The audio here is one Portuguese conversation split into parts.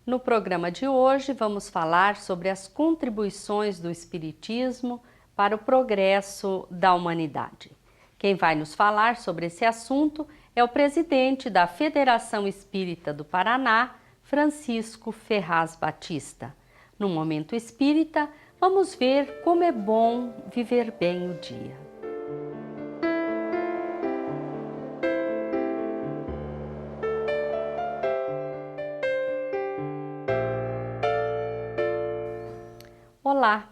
No programa de hoje vamos falar sobre as contribuições do Espiritismo para o progresso da humanidade. Quem vai nos falar sobre esse assunto é o presidente da Federação Espírita do Paraná, Francisco Ferraz Batista. No Momento Espírita, vamos ver como é bom viver bem o dia. Olá!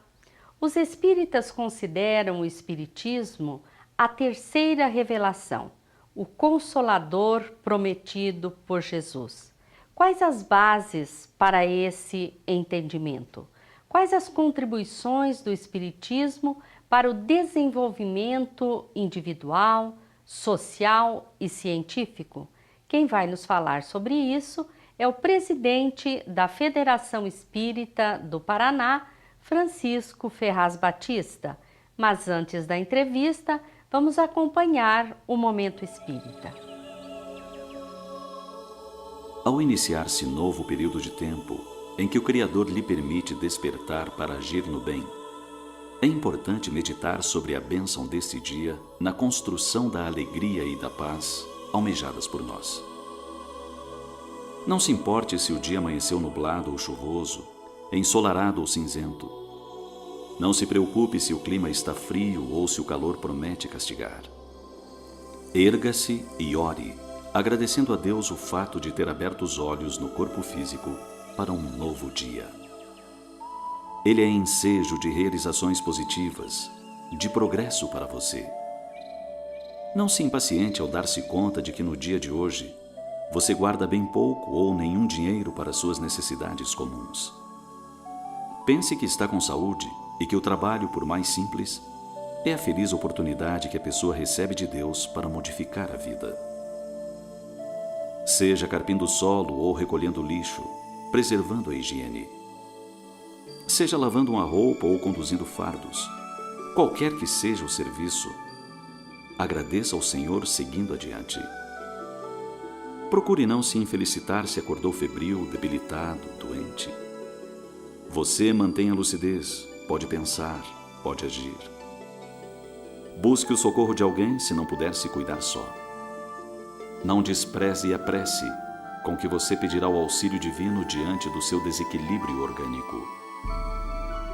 Os espíritas consideram o Espiritismo a terceira revelação, o Consolador prometido por Jesus. Quais as bases para esse entendimento? Quais as contribuições do Espiritismo para o desenvolvimento individual, social e científico? Quem vai nos falar sobre isso é o presidente da Federação Espírita do Paraná, Francisco Ferraz Batista. Mas antes da entrevista, vamos acompanhar o Momento Espírita. Ao iniciar-se novo período de tempo, em que o Criador lhe permite despertar para agir no bem, é importante meditar sobre a bênção deste dia na construção da alegria e da paz almejadas por nós. Não se importe se o dia amanheceu nublado ou chuvoso, ensolarado ou cinzento. Não se preocupe se o clima está frio ou se o calor promete castigar. Erga-se e ore, agradecendo a Deus o fato de ter aberto os olhos no corpo físico para um novo dia. Ele é ensejo de realizações positivas, de progresso para você. Não se impaciente ao dar-se conta de que no dia de hoje você guarda bem pouco ou nenhum dinheiro para suas necessidades comuns. Pense que está com saúde e que o trabalho, por mais simples, é a feliz oportunidade que a pessoa recebe de Deus para modificar a vida. Seja carpindo solo ou recolhendo lixo, preservando a higiene. Seja lavando uma roupa ou conduzindo fardos. Qualquer que seja o serviço, agradeça ao Senhor seguindo adiante. Procure não se infelicitar se acordou febril, debilitado, doente. Você mantém a lucidez, pode pensar, pode agir. Busque o socorro de alguém se não puder se cuidar só. Não despreze a prece com que você pedirá o auxílio divino diante do seu desequilíbrio orgânico.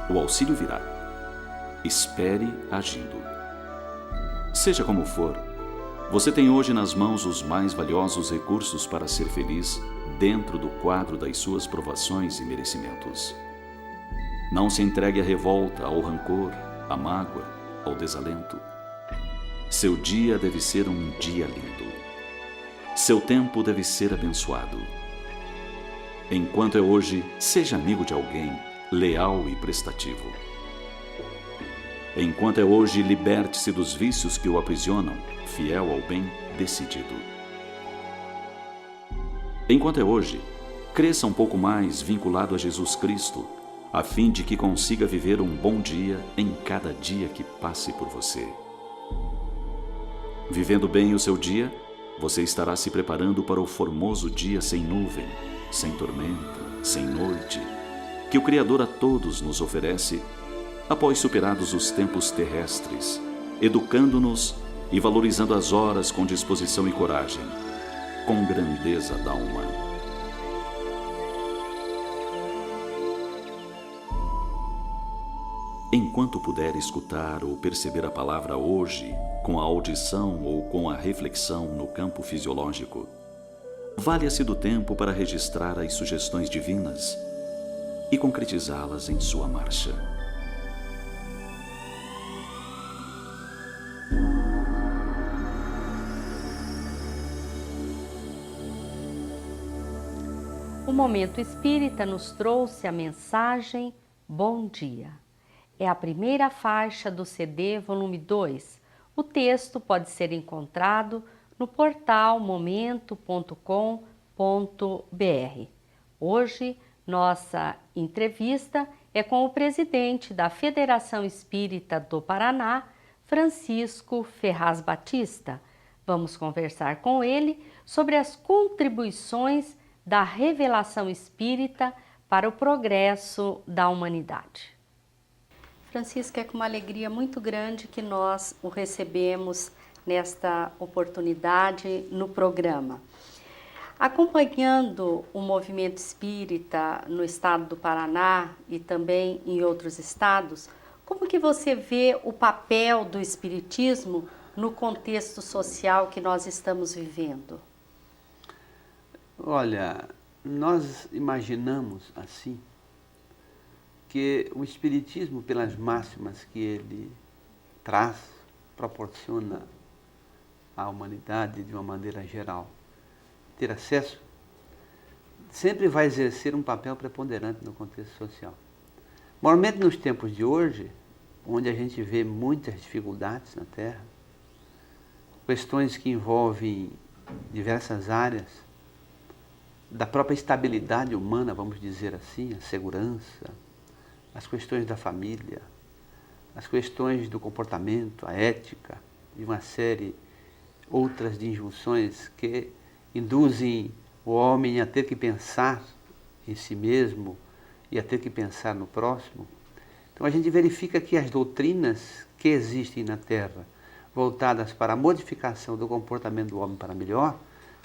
O auxílio virá. Espere agindo. Seja como for, você tem hoje nas mãos os mais valiosos recursos para ser feliz dentro do quadro das suas provações e merecimentos. Não se entregue à revolta, ao rancor, à mágoa, ao desalento. Seu dia deve ser um dia lindo. Seu tempo deve ser abençoado. Enquanto é hoje, seja amigo de alguém, leal e prestativo. Enquanto é hoje, liberte-se dos vícios que o aprisionam, fiel ao bem, decidido. Enquanto é hoje, cresça um pouco mais vinculado a Jesus Cristo, a fim de que consiga viver um bom dia em cada dia que passe por você. Vivendo bem o seu dia, você estará se preparando para o formoso dia sem nuvem, sem tormenta, sem noite, que o Criador a todos nos oferece, após superados os tempos terrestres, educando-nos e valorizando as horas com disposição e coragem, com grandeza d'alma. Enquanto puder escutar ou perceber a palavra hoje, com a audição ou com a reflexão no campo fisiológico, valha-se do tempo para registrar as sugestões divinas e concretizá-las em sua marcha. O Momento Espírita nos trouxe a mensagem Bom Dia. É a primeira faixa do CD volume 2. O texto pode ser encontrado no portal momento.com.br. Hoje, nossa entrevista é com o presidente da Federação Espírita do Paraná, Francisco Ferraz Batista. Vamos conversar com ele sobre as contribuições da revelação espírita para o progresso da humanidade. Francisco, é com uma alegria muito grande que nós o recebemos nesta oportunidade no programa. Acompanhando o movimento espírita no estado do Paraná e também em outros estados, como que você vê o papel do espiritismo no contexto social que nós estamos vivendo? Olha, nós imaginamos assim que o espiritismo, pelas máximas que ele traz, proporciona à humanidade de uma maneira geral, ter acesso, sempre vai exercer um papel preponderante no contexto social. Normalmente nos tempos de hoje, onde a gente vê muitas dificuldades na Terra, questões que envolvem diversas áreas da própria estabilidade humana, vamos dizer assim, a segurança, as questões da família, as questões do comportamento, a ética, e uma série outras de injunções que induzem o homem a ter que pensar em si mesmo e a ter que pensar no próximo. Então a gente verifica que as doutrinas que existem na Terra, voltadas para a modificação do comportamento do homem para melhor,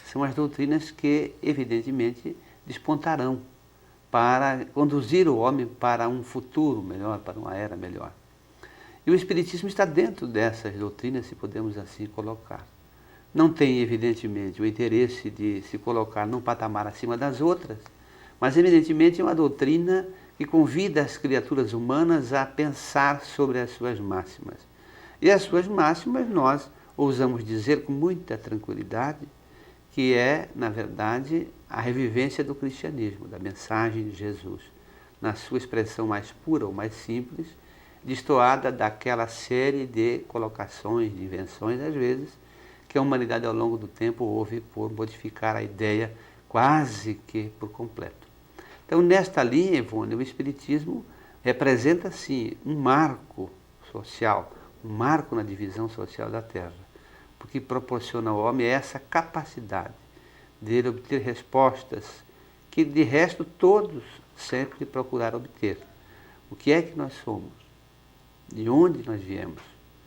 são as doutrinas que, evidentemente, despontarão para conduzir o homem para um futuro melhor, para uma era melhor. E o Espiritismo está dentro dessas doutrinas, se podemos assim colocar. Não tem, evidentemente, o interesse de se colocar num patamar acima das outras, mas, evidentemente, é uma doutrina que convida as criaturas humanas a pensar sobre as suas máximas. E as suas máximas nós ousamos dizer com muita tranquilidade que é, na verdade, a revivência do cristianismo, da mensagem de Jesus, na sua expressão mais pura ou mais simples, destoada daquela série de colocações, de invenções, às vezes, que a humanidade ao longo do tempo houve por modificar a ideia quase que por completo. Então, nesta linha, Ivone, o Espiritismo representa, sim, um marco social, um marco na divisão social da Terra, porque proporciona ao homem essa capacidade de ele obter respostas que, de resto, todos sempre procuraram obter. O que é que nós somos? De onde nós viemos?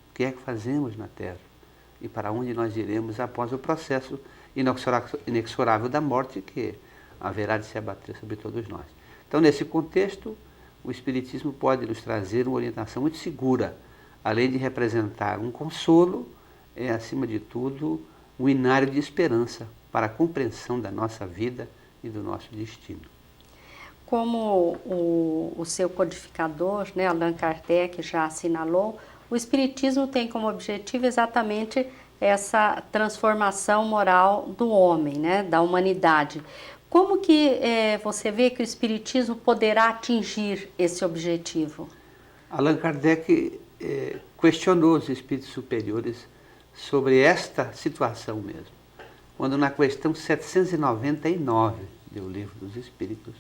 O que é que fazemos na Terra? E para onde nós iremos após o processo inexorável da morte que haverá de se abater sobre todos nós. Então, nesse contexto, o Espiritismo pode nos trazer uma orientação muito segura, além de representar um consolo, acima de tudo, um inário de esperança para a compreensão da nossa vida e do nosso destino. Como o seu codificador, né, Allan Kardec, já assinalou, o Espiritismo tem como objetivo exatamente essa transformação moral do homem, né, da humanidade. Como que você vê que o Espiritismo poderá atingir esse objetivo? Allan Kardec questionou os espíritos superiores sobre esta situação mesmo, quando na questão 799 do Livro dos Espíritos,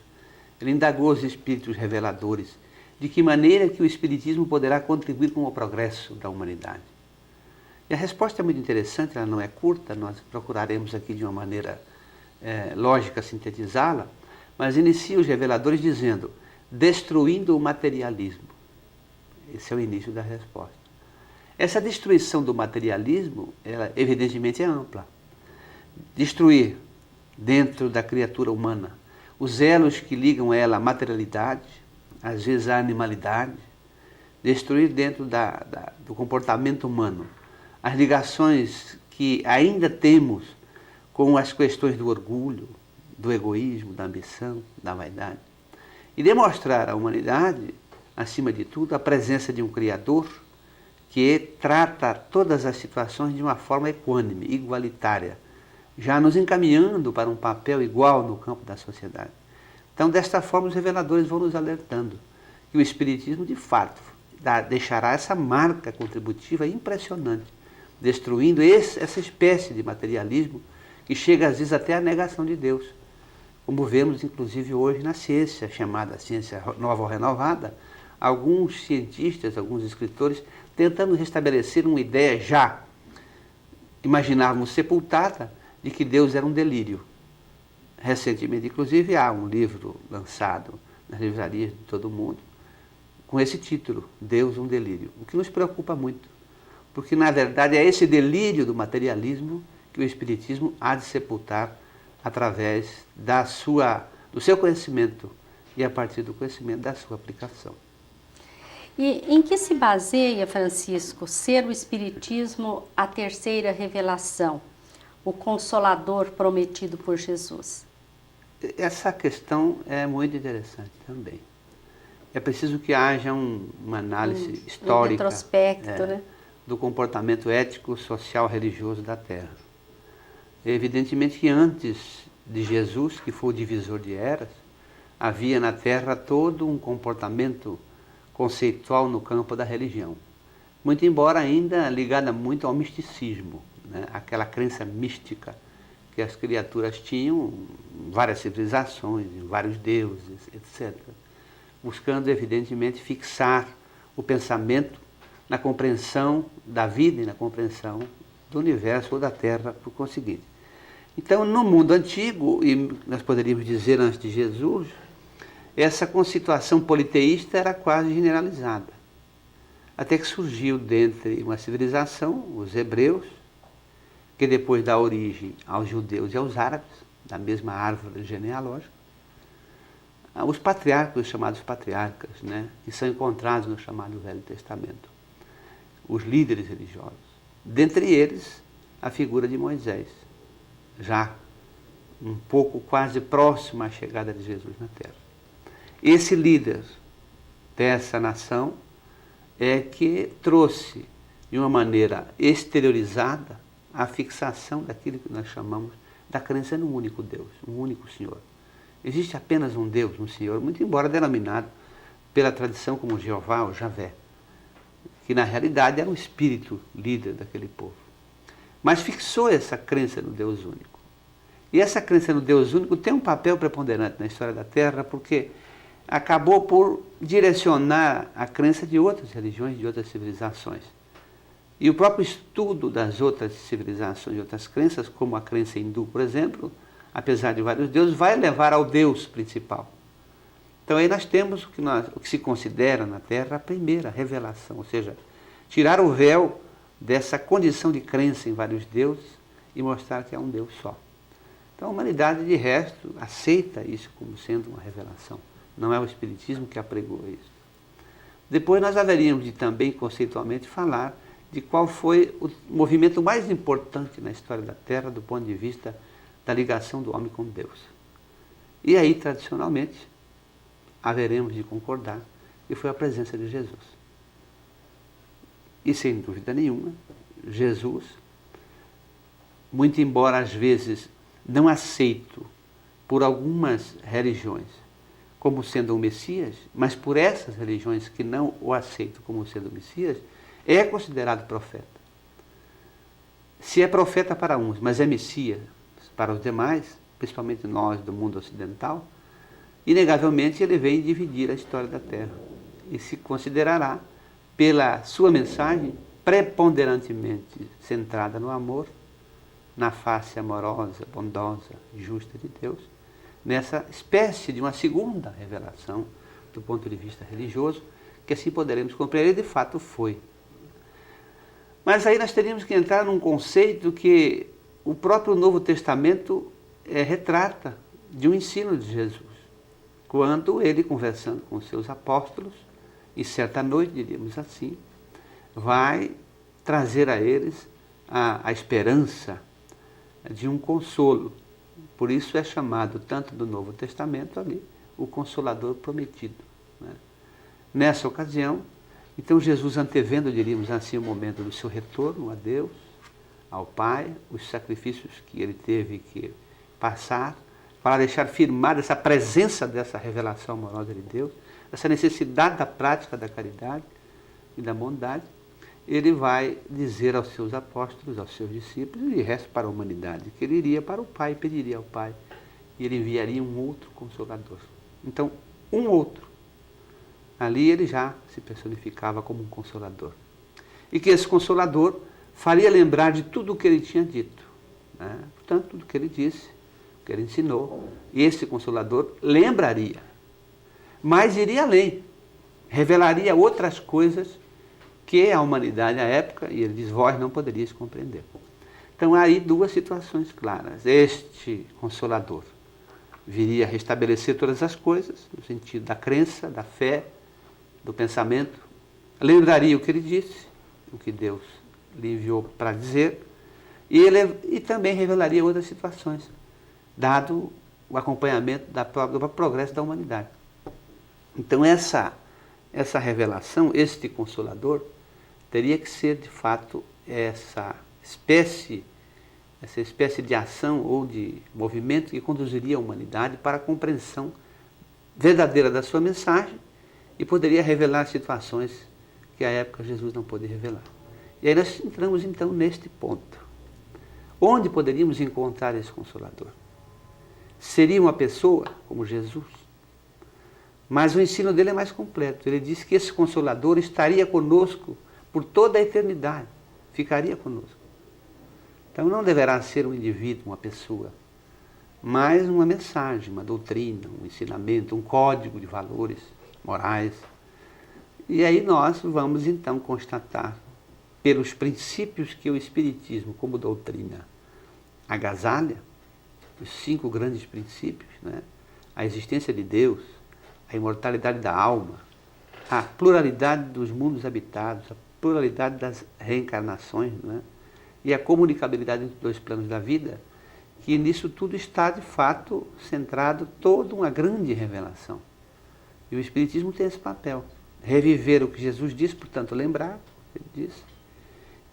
ele indagou os espíritos reveladores de que maneira que o Espiritismo poderá contribuir com o progresso da humanidade. E a resposta é muito interessante, ela não é curta, nós procuraremos aqui de uma maneira lógica sintetizá-la, mas inicia os reveladores dizendo, destruindo o materialismo. Esse é o início da resposta. Essa destruição do materialismo, ela evidentemente é ampla. Destruir dentro da criatura humana os elos que ligam ela à materialidade, às vezes à animalidade, destruir dentro do comportamento humano as ligações que ainda temos com as questões do orgulho, do egoísmo, da ambição, da vaidade, e demonstrar à humanidade, acima de tudo, a presença de um Criador que trata todas as situações de uma forma equânime, igualitária, já nos encaminhando para um papel igual no campo da sociedade. Então, desta forma, os reveladores vão nos alertando que o Espiritismo, de fato, deixará essa marca contributiva impressionante, destruindo essa espécie de materialismo que chega, às vezes, até à negação de Deus. Como vemos, inclusive, hoje na ciência, chamada ciência nova ou renovada, alguns cientistas, alguns escritores, tentando restabelecer uma ideia já, imaginávamos sepultada, de que Deus era um delírio. Recentemente, inclusive, há um livro lançado nas livrarias de todo o mundo com esse título, Deus, um delírio. O que nos preocupa muito, porque, na verdade, é esse delírio do materialismo que o Espiritismo há de sepultar através do seu conhecimento e a partir do conhecimento da sua aplicação. E em que se baseia, Francisco, ser o Espiritismo a terceira revelação, o Consolador prometido por Jesus? Essa questão é muito interessante também. É preciso que haja uma análise histórica retrospecto, né? do comportamento ético, social, religioso da Terra. É evidentemente que antes de Jesus, que foi o divisor de eras, havia na Terra todo um comportamento conceitual no campo da religião. Muito embora ainda ligada muito ao misticismo, né? Aquela crença mística que as criaturas tinham em várias civilizações, em vários deuses, etc. Buscando, evidentemente, fixar o pensamento na compreensão da vida e na compreensão do universo ou da Terra, por conseguinte. Então, no mundo antigo, e nós poderíamos dizer antes de Jesus, essa conceituação politeísta era quase generalizada. Até que surgiu dentre uma civilização, os hebreus, que depois dá origem aos judeus e aos árabes, da mesma árvore genealógica, os patriarcas, os chamados patriarcas, né, que são encontrados no chamado Velho Testamento, os líderes religiosos. Dentre eles, a figura de Moisés, já um pouco quase próximo à chegada de Jesus na Terra. Esse líder dessa nação é que trouxe, de uma maneira exteriorizada, a fixação daquilo que nós chamamos da crença num único Deus, um único Senhor. Existe apenas um Deus, um Senhor, muito embora denominado pela tradição como Jeová ou Javé, que na realidade era um espírito líder daquele povo. Mas fixou essa crença no Deus único. E essa crença no Deus único tem um papel preponderante na história da Terra, porque acabou por direcionar a crença de outras religiões, de outras civilizações. E o próprio estudo das outras civilizações e outras crenças, como a crença hindu, por exemplo, apesar de vários deuses, vai levar ao Deus principal. Então aí nós temos o que se considera na Terra a primeira revelação, ou seja, tirar o véu dessa condição de crença em vários deuses e mostrar que é um Deus só. Então a humanidade, de resto, aceita isso como sendo uma revelação. Não é o Espiritismo que apregou isso. Depois nós haveríamos de também, conceitualmente, falar de qual foi o movimento mais importante na história da Terra do ponto de vista da ligação do homem com Deus. E aí, tradicionalmente, haveremos de concordar que foi a presença de Jesus. E, sem dúvida nenhuma, Jesus, muito embora às vezes não aceito por algumas religiões como sendo o Messias, mas por essas religiões que não o aceitam como sendo o Messias, é considerado profeta. Se é profeta para uns, mas é Messias para os demais, principalmente nós do mundo ocidental, inegavelmente ele vem dividir a história da Terra e se considerará, pela sua mensagem, preponderantemente centrada no amor, na face amorosa, bondosa, justa de Deus, nessa espécie de uma segunda revelação do ponto de vista religioso, que assim poderemos compreender, de fato foi. Mas aí nós teríamos que entrar num conceito que o próprio Novo Testamento retrata de um ensino de Jesus. Quando ele, conversando com os seus apóstolos, e certa noite, diríamos assim, vai trazer a eles a esperança de um consolo. Por isso é chamado, tanto do Novo Testamento ali, o Consolador Prometido, né? Nessa ocasião, então Jesus, antevendo, diríamos assim, o momento do seu retorno a Deus, ao Pai, os sacrifícios que ele teve que passar, para deixar firmada essa presença dessa revelação amorosa de Deus, essa necessidade da prática da caridade e da bondade, ele vai dizer aos seus apóstolos, aos seus discípulos, e resto para a humanidade, que ele iria para o Pai, pediria ao Pai, e ele enviaria um outro Consolador. Então, um outro. Ali ele já se personificava como um Consolador. E que esse Consolador faria lembrar de tudo o que ele tinha dito, né? Portanto, tudo o que ele disse, que ele ensinou, esse Consolador lembraria, mas iria além, revelaria outras coisas que a humanidade à época, e ele diz, vós não poderias compreender. Então há aí duas situações claras. Este Consolador viria a restabelecer todas as coisas, no sentido da crença, da fé, do pensamento, lembraria o que ele disse, o que Deus lhe enviou para dizer, e também revelaria outras situações, dado o acompanhamento do progresso da humanidade. Então essa revelação, este Consolador, teria que ser de fato essa espécie de ação ou de movimento que conduziria a humanidade para a compreensão verdadeira da sua mensagem e poderia revelar situações que à época Jesus não pôde revelar. E aí nós entramos então neste ponto. Onde poderíamos encontrar esse Consolador? Seria uma pessoa como Jesus? Mas o ensino dele é mais completo. Ele diz que esse Consolador estaria conosco por toda a eternidade. Ficaria conosco. Então não deverá ser um indivíduo, uma pessoa, mas uma mensagem, uma doutrina, um ensinamento, um código de valores morais. E aí nós vamos então constatar, pelos princípios que o Espiritismo, como doutrina, agasalha, os 5 grandes princípios, né? A existência de Deus, a imortalidade da alma, a pluralidade dos mundos habitados, a pluralidade das reencarnações, né? E a comunicabilidade entre os 2 planos da vida, que nisso tudo está, de fato, centrado toda uma grande revelação. E o Espiritismo tem esse papel, reviver o que Jesus disse, portanto, lembrar, ele disse,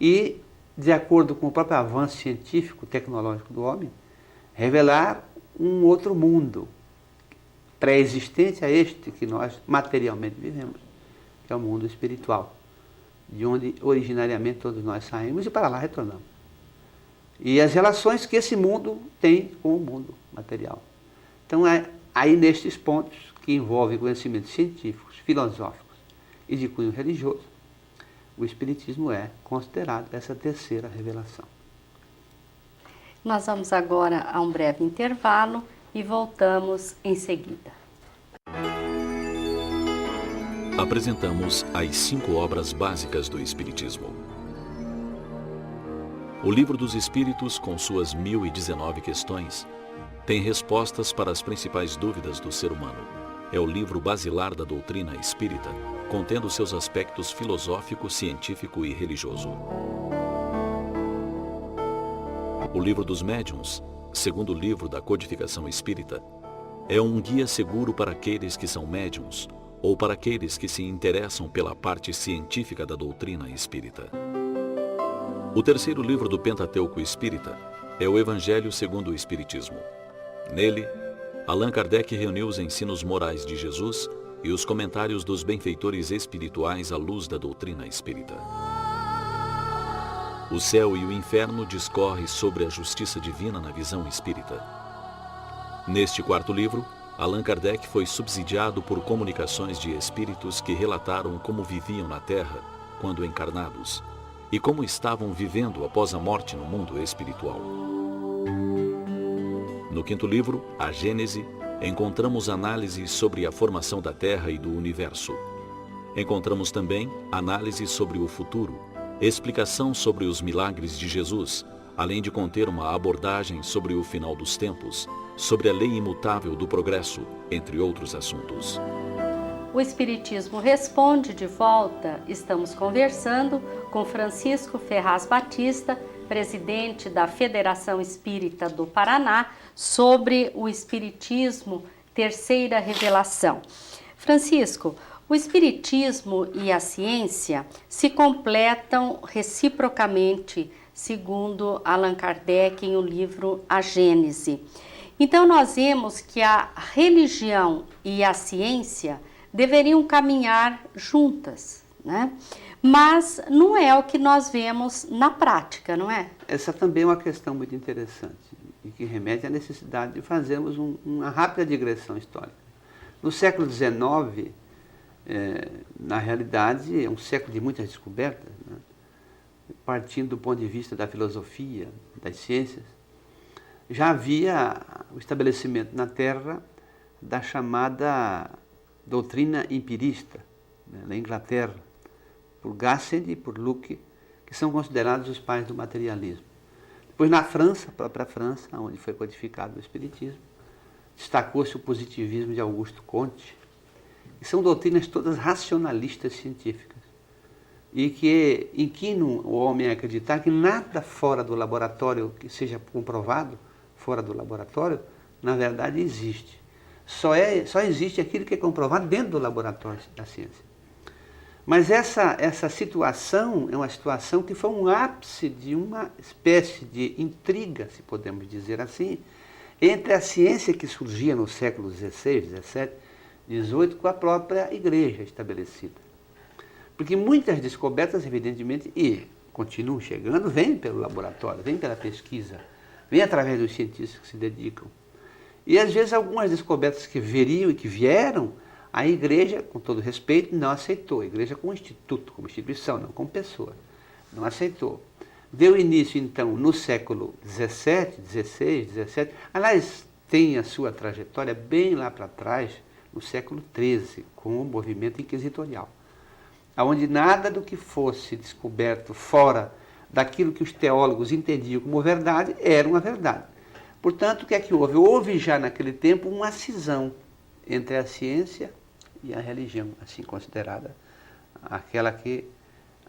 e, de acordo com o próprio avanço científico, tecnológico do homem, revelar um outro mundo, pré-existente a este que nós materialmente vivemos, que é o mundo espiritual, de onde originariamente todos nós saímos e para lá retornamos. E as relações que esse mundo tem com o mundo material. Então é aí nestes pontos que envolvem conhecimentos científicos, filosóficos e de cunho religioso, o Espiritismo é considerado essa terceira revelação. Nós vamos agora a um breve intervalo e voltamos em seguida. Apresentamos as 5 obras básicas do Espiritismo. O Livro dos Espíritos, com suas 1019 questões, tem respostas para as principais dúvidas do ser humano. É o livro basilar da doutrina espírita, contendo seus aspectos filosófico, científico e religioso. O Livro dos Médiuns, segundo livro da codificação espírita, é um guia seguro para aqueles que são médiuns ou para aqueles que se interessam pela parte científica da doutrina espírita. O terceiro livro do Pentateuco espírita é o Evangelho segundo o Espiritismo. Nele, Allan Kardec reuniu os ensinos morais de Jesus e os comentários dos benfeitores espirituais à luz da doutrina espírita. O céu e o inferno discorre sobre a justiça divina na visão espírita. Neste quarto livro, Allan Kardec foi subsidiado por comunicações de espíritos que relataram como viviam na Terra quando encarnados e como estavam vivendo após a morte no mundo espiritual. No quinto livro, A Gênese, encontramos análises sobre a formação da Terra e do Universo. Encontramos também análises sobre o futuro, explicação sobre os milagres de Jesus, além de conter uma abordagem sobre o final dos tempos, sobre a lei imutável do progresso, entre outros assuntos. O Espiritismo Responde de volta. Estamos conversando com Francisco Ferraz Batista, presidente da Federação Espírita do Paraná, sobre o Espiritismo, terceira revelação. Francisco, o Espiritismo e a ciência se completam reciprocamente, segundo Allan Kardec em o livro A Gênese. Então nós vemos que a religião e a ciência deveriam caminhar juntas, né? Mas não é o que nós vemos na prática, não é? Essa também é uma questão muito interessante e que remete à necessidade de fazermos uma rápida digressão histórica. No século XIX, na realidade, é um século de muitas descobertas, né? Partindo do ponto de vista da filosofia, das ciências, já havia o estabelecimento na Terra da chamada doutrina empirista, né, na Inglaterra, por Gassendi e por Locke, que são considerados os pais do materialismo. Depois na França, a própria França, onde foi codificado o Espiritismo, destacou-se o positivismo de Auguste Comte, que são doutrinas todas racionalistas científicas, e que inquinam o homem a acreditar que nada fora do laboratório que seja comprovado, fora do laboratório, na verdade existe. Só existe aquilo que é comprovado dentro do laboratório da ciência. Mas essa situação é uma situação que foi um ápice de uma espécie de intriga, se podemos dizer assim, entre a ciência que surgia no século XVI, XVII, XVIII, com a própria igreja estabelecida. Porque muitas descobertas, evidentemente, e continuam chegando, vêm pelo laboratório, vêm pela pesquisa, vêm através dos cientistas que se dedicam. E às vezes algumas descobertas que veriam e que vieram, a igreja, com todo respeito, não aceitou. A igreja como instituto, como instituição, não como pessoa. Não aceitou. Deu início, então, no século XVII, XVI, XVII. Aliás, tem a sua trajetória bem lá para trás, no século XIII, com o movimento inquisitorial, onde nada do que fosse descoberto fora daquilo que os teólogos entendiam como verdade era uma verdade. Portanto, o que é que houve? Houve já naquele tempo uma cisão entre a ciência e a religião, assim considerada aquela que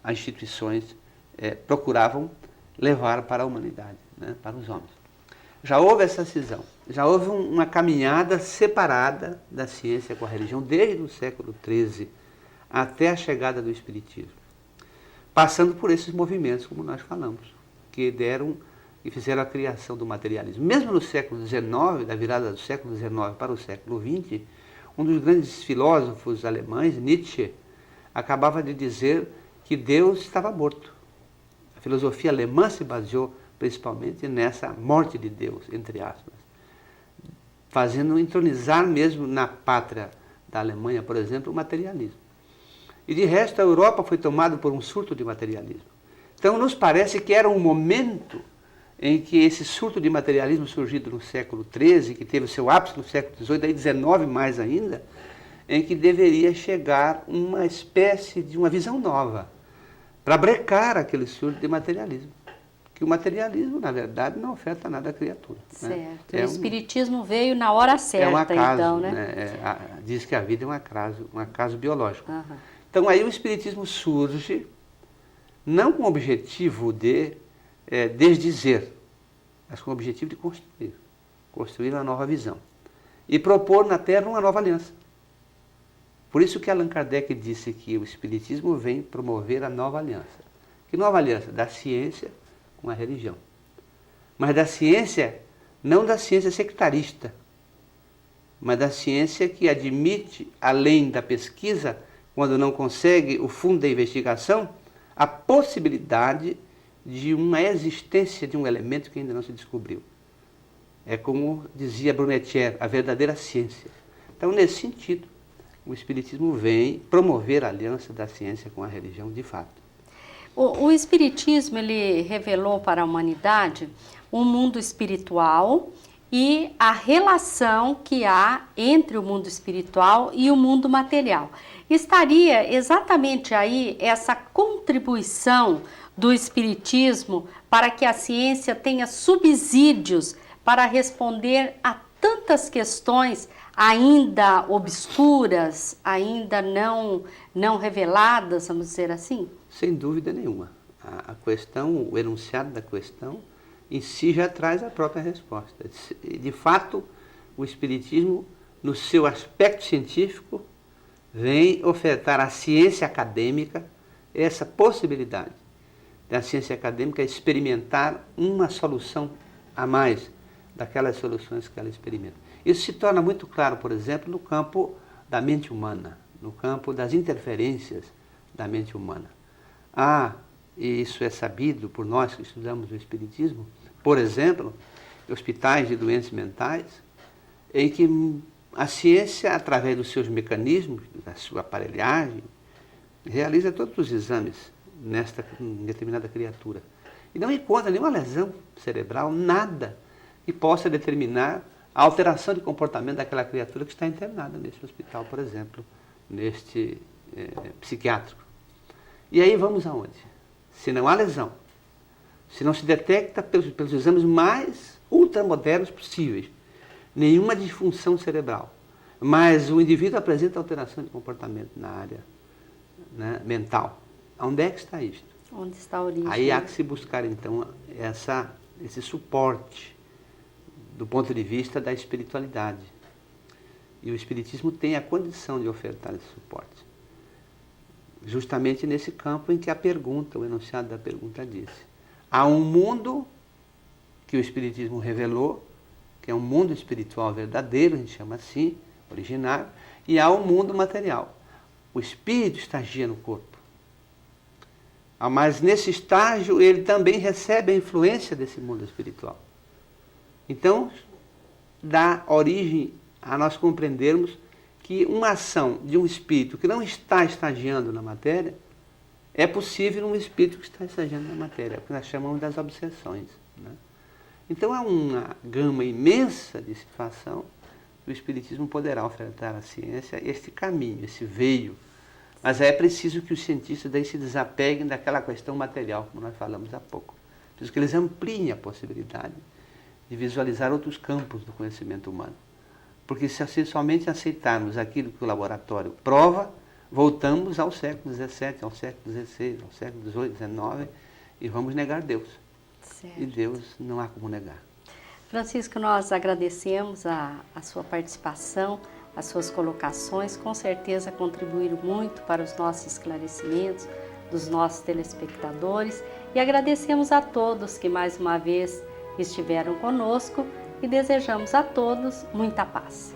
as instituições procuravam levar para a humanidade, né, para os homens. Já houve essa cisão, já houve uma caminhada separada da ciência com a religião desde o século XIII até a chegada do Espiritismo, passando por esses movimentos, como nós falamos, que deram e fizeram a criação do materialismo. Mesmo no século XIX, da virada do século XIX para o século XX, um dos grandes filósofos alemães, Nietzsche, acabava de dizer que Deus estava morto. A filosofia alemã se baseou principalmente nessa morte de Deus, entre aspas, fazendo entronizar mesmo na pátria da Alemanha, por exemplo, o materialismo. E de resto a Europa foi tomada por um surto de materialismo. Então nos parece que era um momento em que esse surto de materialismo surgido no século XIII, que teve o seu ápice no século XVIII, daí XIX mais ainda, em que deveria chegar uma espécie de uma visão nova, para brecar aquele surto de materialismo. Que o materialismo, na verdade, não oferta nada à criatura. Certo. Né? O Espiritismo veio na hora certa, um acaso, então, né? Diz que a vida é um acaso biológico. Uhum. Então aí o Espiritismo surge, não com o objetivo de desdizer, mas com o objetivo de construir uma nova visão e propor na Terra uma nova aliança. Por isso que Allan Kardec disse que o Espiritismo vem promover a nova aliança. Que nova aliança? Da ciência com a religião. Mas da ciência, não da ciência sectarista, mas da ciência que admite, além da pesquisa, quando não consegue o fundo da investigação, a possibilidade de uma existência de um elemento que ainda não se descobriu. É como dizia Brunetière, a verdadeira ciência. Então, nesse sentido, o Espiritismo vem promover a aliança da ciência com a religião de fato. O Espiritismo, ele revelou para a humanidade um mundo espiritual e a relação que há entre o mundo espiritual e o mundo material. Estaria exatamente aí essa contribuição do Espiritismo para que a ciência tenha subsídios para responder a tantas questões ainda obscuras, ainda não reveladas, vamos dizer assim? Sem dúvida nenhuma. A questão, o enunciado da questão, em si já traz a própria resposta. De fato, o Espiritismo, no seu aspecto científico, vem ofertar à ciência acadêmica essa possibilidade da ciência acadêmica experimentar uma solução a mais daquelas soluções que ela experimenta. Isso se torna muito claro, por exemplo, no campo da mente humana, no campo das interferências da mente humana. E isso é sabido por nós que estudamos o Espiritismo, por exemplo, hospitais de doentes mentais, em que a ciência, através dos seus mecanismos, da sua aparelhagem, realiza todos os exames nesta determinada criatura. E não encontra nenhuma lesão cerebral, nada e possa determinar a alteração de comportamento daquela criatura que está internada neste hospital, por exemplo, neste psiquiátrico. E aí vamos aonde? Se não há lesão, se não se detecta pelos exames mais ultramodernos possíveis, nenhuma disfunção cerebral, mas o indivíduo apresenta alteração de comportamento na área, né, mental, onde é que está isto? Onde está a origem? Aí há que se buscar, então, esse suporte do ponto de vista da espiritualidade. E o Espiritismo tem a condição de ofertar esse suporte. Justamente nesse campo em que a pergunta, o enunciado da pergunta disse. Há um mundo que o Espiritismo revelou, que é um mundo espiritual verdadeiro, a gente chama assim, originário, e há um mundo material. O espírito estagia no corpo. Mas nesse estágio ele também recebe a influência desse mundo espiritual. Então, dá origem a nós compreendermos que uma ação de um espírito que não está estagiando na matéria é possível num espírito que está estagiando na matéria, que nós chamamos das obsessões, né? Então é uma gama imensa de situação que o Espiritismo poderá ofertar à ciência este caminho, esse veio. Mas é preciso que os cientistas daí se desapeguem daquela questão material, como nós falamos há pouco. Preciso que eles ampliem a possibilidade de visualizar outros campos do conhecimento humano. Porque se somente aceitarmos aquilo que o laboratório prova, voltamos ao século XVII, ao século XVI, ao século XVIII, XIX e vamos negar Deus. Certo. E Deus não há como negar. Francisco, nós agradecemos a sua participação, as suas colocações, com certeza contribuíram muito para os nossos esclarecimentos, dos nossos telespectadores, e agradecemos a todos que mais uma vez estiveram conosco e desejamos a todos muita paz.